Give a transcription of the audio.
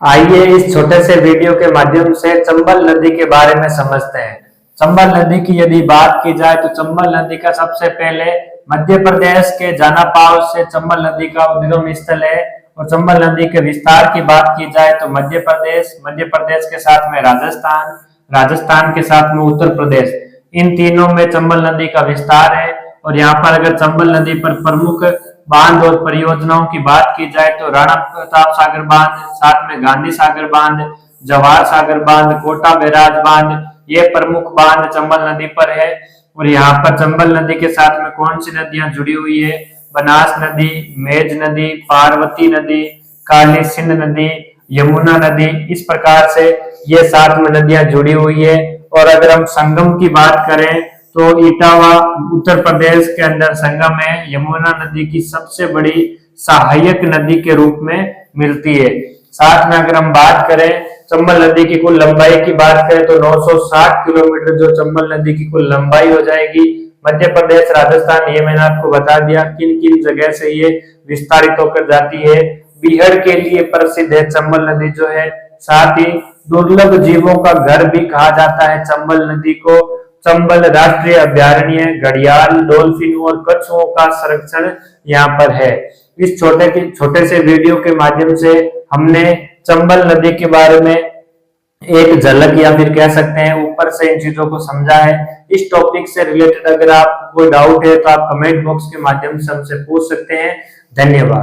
आइए इस छोटे से वीडियो के माध्यम से चंबल नदी के बारे में समझते हैं। चंबल नदी की यदि बात की जाए तो चंबल नदी का सबसे पहले मध्य प्रदेश के जानापाव से चंबल नदी का उद्गम स्थल है। और चंबल नदी के विस्तार की बात की जाए तो मध्य प्रदेश के साथ में राजस्थान, राजस्थान के साथ में उत्तर प्रदेश, इन तीनों में चंबल नदी का विस्तार है। और यहाँ पर अगर चंबल नदी पर प्रमुख बांध और परियोजनाओं की बात की जाए तो राणा प्रताप सागर बांध, साथ में गांधी सागर बांध, जवाहर सागर बांध, कोटा बैराज बांध, ये प्रमुख बांध चंबल नदी पर है। और यहाँ पर चंबल नदी के साथ में कौन सी नदियां जुड़ी हुई है? बनास नदी, मेज नदी, पार्वती नदी, काली सिंध नदी, यमुना नदी, इस प्रकार से ये 7 में नदियां जुड़ी हुई है। और अगर हम संगम की बात करें तो इटावा उत्तर प्रदेश के अंदर संगम है, यमुना नदी की सबसे बड़ी सहायक नदी के रूप में मिलती है। साथ में अगर हम बात करें चंबल नदी की कुल लंबाई की बात करें तो 960 किलोमीटर जो चंबल नदी की कुल लंबाई हो जाएगी। मध्य प्रदेश, राजस्थान, ये मैंने आपको बता दिया किन किन जगह से ये विस्तारित होकर जाती है। बीहड़ के लिए प्रसिद्ध है चंबल नदी जो है, साथ ही दुर्लभ जीवों का घर भी कहा जाता है चंबल नदी को। चंबल राष्ट्रीय अभयारण्य घड़ियाल, डॉल्फिन और कछुओं का संरक्षण यहाँ पर है। इस छोटे से वीडियो के माध्यम से हमने चंबल नदी के बारे में एक झलक या फिर कह सकते हैं ऊपर से इन चीजों को समझा है। इस टॉपिक से रिलेटेड अगर आपको कोई डाउट है तो आप कमेंट बॉक्स के माध्यम से हमसे पूछ सकते हैं। धन्यवाद।